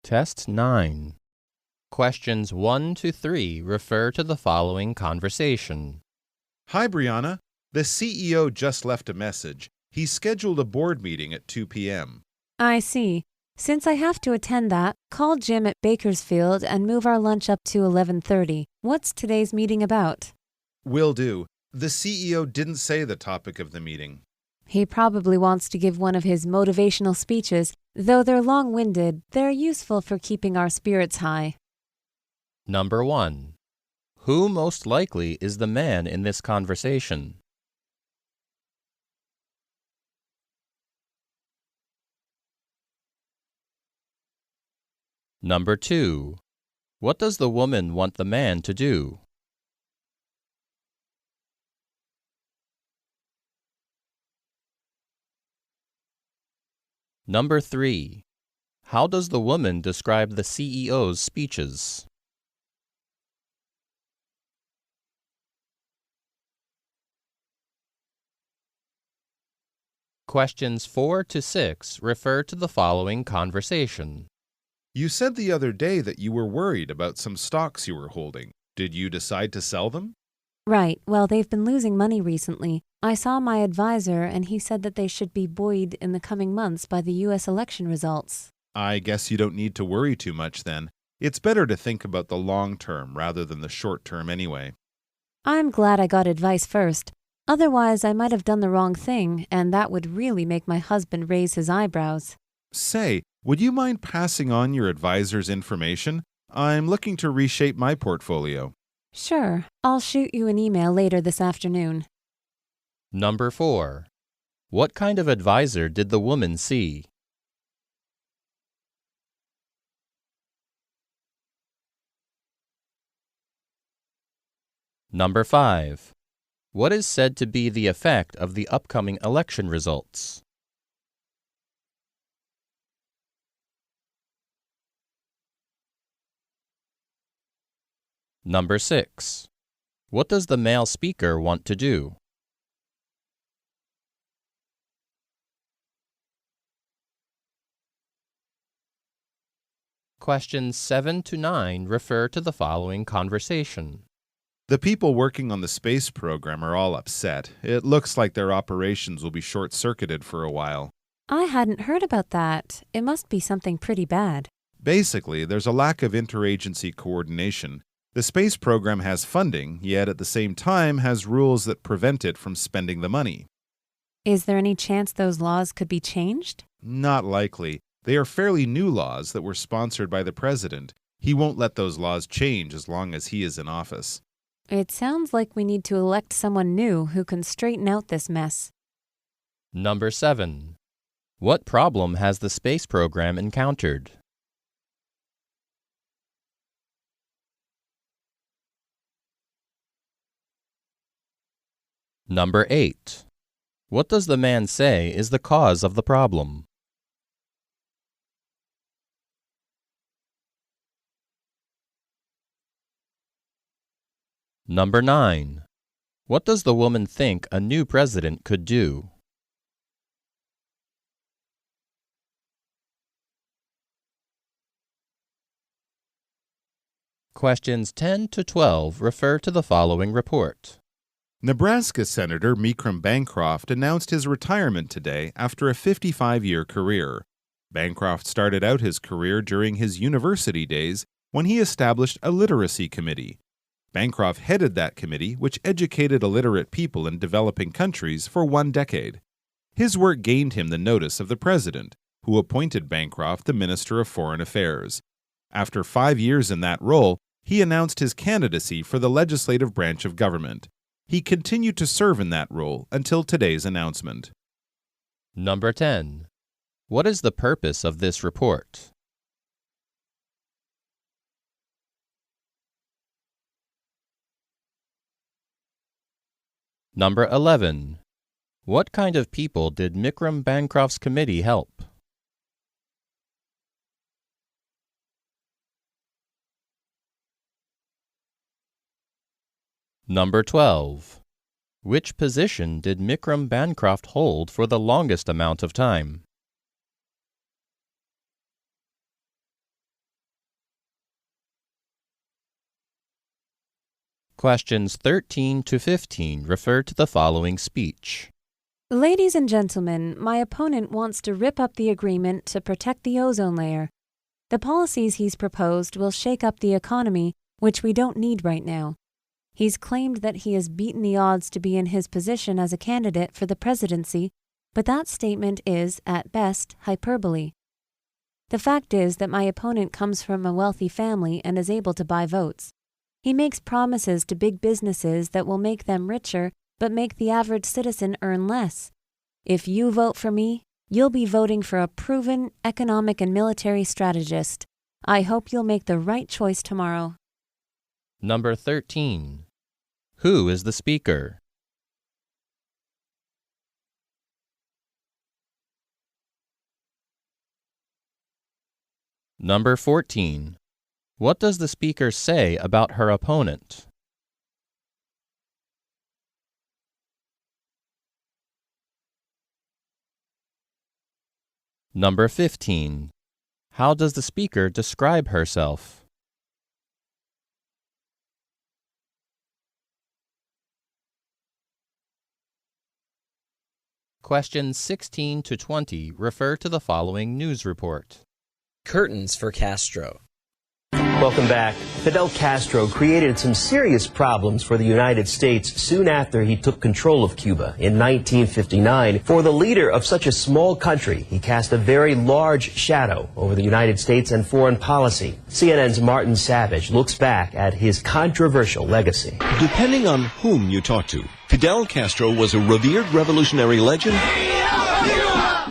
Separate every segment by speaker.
Speaker 1: Test 9. Questions 1 to 3 refer to the following conversation.
Speaker 2: Hi, Brianna. The CEO just left a message. He's scheduled a board meeting at 2 p.m.
Speaker 3: I see. Since I have to attend that, call Jim at Bakersfield and move our lunch up to 11:30. What's today's meeting about?
Speaker 2: Will do. The CEO didn't say the topic of the meeting.
Speaker 3: He probably wants to give one of his motivational speeches. Though they're long-winded, they're useful for keeping our spirits high.
Speaker 1: Number 1. Who most likely is the man in this conversation? Number 2. What does the woman want the man to do? Number 3. How does the woman describe the CEO's speeches? Questions 4 to 6 refer to the following conversation.
Speaker 2: You said the other day that you were worried about some stocks you were holding. Did you decide to sell them?
Speaker 3: Right. Well, they've been losing money recently. I saw my advisor and he said that they should be buoyed in the coming months by the U.S. election results.
Speaker 2: I guess you don't need to worry too much then. It's better to think about the long term rather than the short term anyway.
Speaker 3: I'm glad I got advice first. Otherwise, I might have done the wrong thing, and that would really make my husband raise his eyebrows.
Speaker 2: Say, would you mind passing on your advisor's information? I'm looking to reshape my portfolio.
Speaker 3: Sure, I'll shoot you an email later this afternoon.
Speaker 1: Number 4. What kind of advisor did the woman see? Number 5. What is said to be the effect of the upcoming election results? Number 6. What does the male speaker want to do? Questions 7 to 9 refer to the following conversation.
Speaker 2: The people working on the space program are all upset. It looks like their operations will be short-circuited for a while.
Speaker 3: I hadn't heard about that. It must be something pretty bad.
Speaker 2: Basically, there's a lack of interagency coordination. The space program has funding, yet at the same time has rules that prevent it from spending the money.
Speaker 3: Is there any chance those laws could be changed?
Speaker 2: Not likely. They are fairly new laws that were sponsored by the president. He won't let those laws change as long as he is in office.
Speaker 3: It sounds like we need to elect someone new who can straighten out this mess.
Speaker 1: Number 7. What problem has the space program encountered? Number 8. What does the man say is the cause of the problem? Number 9. What does the woman think a new president could do? Questions 10 to 12 refer to the following report.
Speaker 2: Nebraska Senator Mecrum Bancroft announced his retirement today after a 55-year career. Bancroft started out his career during his university days when he established a literacy committee. Bancroft headed that committee, which educated illiterate people in developing countries for 1 decade. His work gained him the notice of the president, who appointed Bancroft the Minister of Foreign Affairs. After 5 years in that role, he announced his candidacy for the legislative branch of government. He continued to serve in that role until today's announcement.
Speaker 1: Number 10. What is the purpose of this report? Number 11. What kind of people did Mecrum Bancroft's committee help? Number 12. Which position did Mecrum Bancroft hold for the longest amount of time? Questions 13 to 15 refer to the following speech.
Speaker 3: Ladies and gentlemen, my opponent wants to rip up the agreement to protect the ozone layer. The policies he's proposed will shake up the economy, which we don't need right now. He's claimed that he has beaten the odds to be in his position as a candidate for the presidency, but that statement is, at best, hyperbole. The fact is that my opponent comes from a wealthy family and is able to buy votes. He makes promises to big businesses that will make them richer, but make the average citizen earn less. If you vote for me, you'll be voting for a proven economic and military strategist. I hope you'll make the right choice tomorrow.
Speaker 1: Number 13. Who is the speaker? Number 14. What does the speaker say about her opponent? Number 15. How does the speaker describe herself? Questions 16 to 20 refer to the following news report.
Speaker 4: Curtains for Castro.
Speaker 5: Welcome back. Fidel Castro created some serious problems for the United States soon after he took control of Cuba in 1959. For the leader of such a small country, he cast a very large shadow over the United States and foreign policy. CNN's Martin Savage looks back at his controversial legacy.
Speaker 6: Depending on whom you talk to, Fidel Castro was a revered revolutionary legend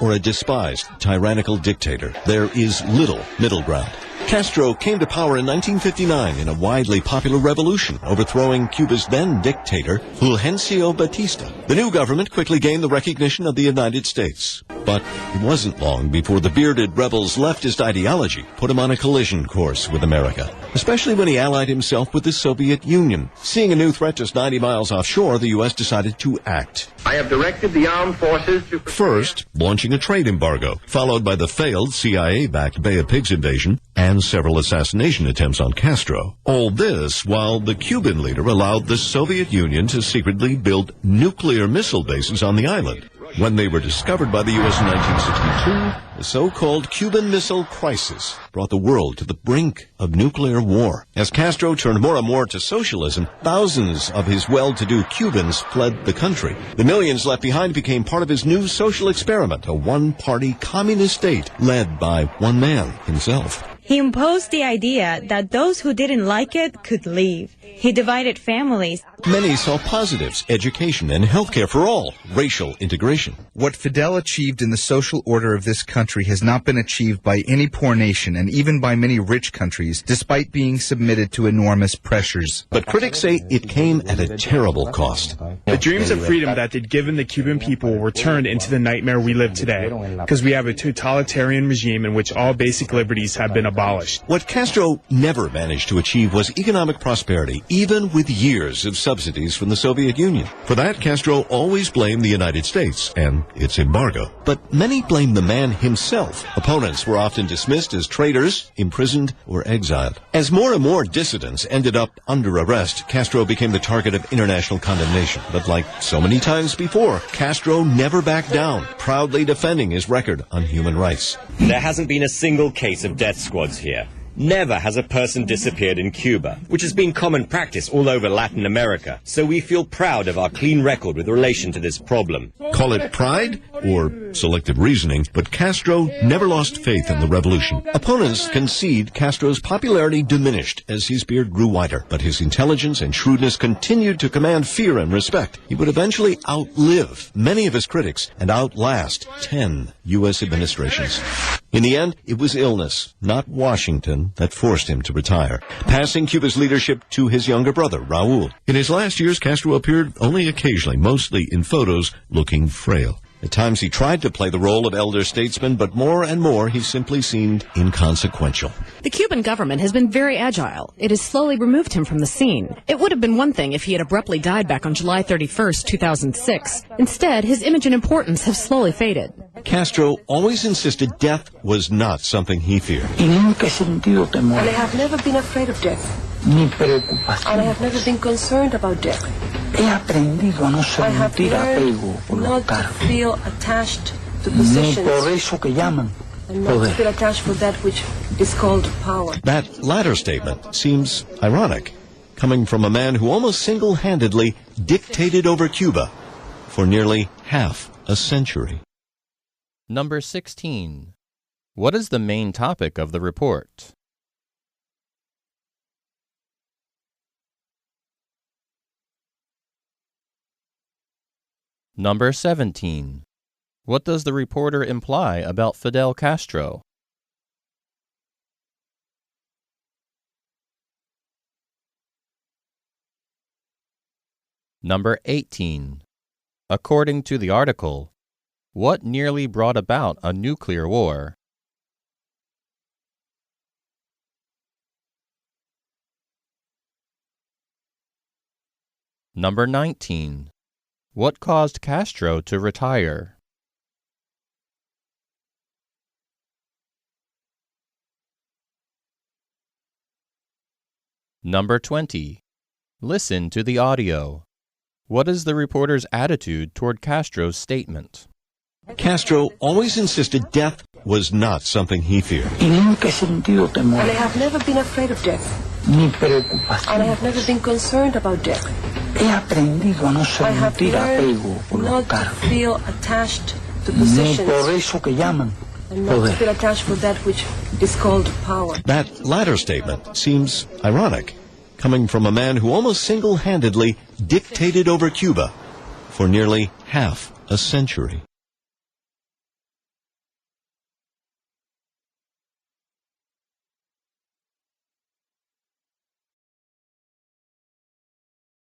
Speaker 6: or a despised tyrannical dictator. There is little middle ground. Castro came to power in 1959 in a widely popular revolution, overthrowing Cuba's then dictator, Fulgencio Batista. The new government quickly gained the recognition of the United States. But it wasn't long before the bearded rebel's leftist ideology put him on a collision course with America, especially when he allied himself with the Soviet Union. Seeing a new threat just 90 miles offshore, the U.S. decided to act.
Speaker 7: I have directed the armed forces to...
Speaker 6: First, launching a trade embargo, followed by the failed CIA-backed Bay of Pigs invasion and several assassination attempts on Castro. All this while the Cuban leader allowed the Soviet Union to secretly build nuclear missile bases on the island. When they were discovered by the U.S. in 1962, the so-called Cuban Missile Crisis brought the world to the brink of nuclear war. As Castro turned more and more to socialism, thousands of his well-to-do Cubans fled the country. The millions left behind became part of his new social experiment, a one-party communist state led by one man himself.
Speaker 8: He imposed the idea that those who didn't like it could leave. He divided families.
Speaker 6: Many saw positives: education and healthcare for all, racial integration.
Speaker 9: What Fidel achieved in the social order of this country has not been achieved by any poor nation and even by many rich countries, despite being submitted to enormous pressures.
Speaker 6: But critics say it came at a terrible cost.
Speaker 10: The dreams of freedom that they'd given the Cuban people were turned into the nightmare we live today, because we have a totalitarian regime in which all basic liberties have been abolished.
Speaker 6: What Castro never managed to achieve was economic prosperity, even with years of subsidies from the Soviet Union. For that, Castro always blamed the United States and its embargo. But many blamed the man himself. Opponents were often dismissed as traitors, imprisoned, or exiled. As more and more dissidents ended up under arrest, Castro became the target of international condemnation. But like so many times before, Castro never backed down, proudly defending his record on human rights.
Speaker 11: There hasn't been a single case of death squads here. Never has a person disappeared in Cuba, which has been common practice all over Latin America. So we feel proud of our clean record with relation to this problem.
Speaker 6: Call it pride or selective reasoning, but Castro never lost faith in the revolution. Opponents concede Castro's popularity diminished as his beard grew wider, but his intelligence and shrewdness continued to command fear and respect. He would eventually outlive many of his critics and outlast 10 U.S. administrations. In the end, it was illness, not Washington, that forced him to retire, passing Cuba's leadership to his younger brother, Raul. In his last years, Castro appeared only occasionally, mostly in photos, looking frail. At times he tried to play the role of elder statesman, but more and more he simply seemed inconsequential.
Speaker 12: The Cuban government has been very agile. It has slowly removed him from the scene. It would have been one thing if he had abruptly died back on July 31st, 2006. Instead, his image and importance have slowly faded.
Speaker 6: Castro always insisted death was not something he feared.
Speaker 13: And I have never been afraid of death. ni preocupación.
Speaker 14: And I have never been concerned about death.
Speaker 13: He aprendido a no sentir apego por los cargos,
Speaker 14: feel attached to
Speaker 13: ni
Speaker 14: positions,
Speaker 13: por eso que llaman
Speaker 14: and not to
Speaker 13: poder.
Speaker 14: feel attached for that which is called power.
Speaker 6: That latter statement seems ironic, coming from a man who almost single-handedly dictated over Cuba for nearly half a century.
Speaker 1: Number 16. What is the main topic of the report? Number 17. What does the reporter imply about Fidel Castro? Number 18. According to the article, what nearly brought about a nuclear war? Number 19. What caused Castro to retire? Number 20. Listen to the audio. What is the reporter's attitude toward Castro's statement?
Speaker 6: Castro always insisted death was not something he feared.
Speaker 13: Y nunca he sentido temor,
Speaker 14: And I have never been afraid of death.
Speaker 13: ni preocupación.
Speaker 14: And I have never been concerned about death.
Speaker 13: He aprendido a no
Speaker 14: I have
Speaker 13: sentir apego por
Speaker 14: learned
Speaker 13: los
Speaker 14: not to
Speaker 13: cargos,
Speaker 14: feel attached to
Speaker 13: ni
Speaker 14: positions,
Speaker 13: por eso que llaman
Speaker 14: and not to
Speaker 13: poder.
Speaker 14: feel attached for that which is called power.
Speaker 6: That latter statement seems ironic, coming from a man who almost single-handedly dictated over Cuba for nearly half a century.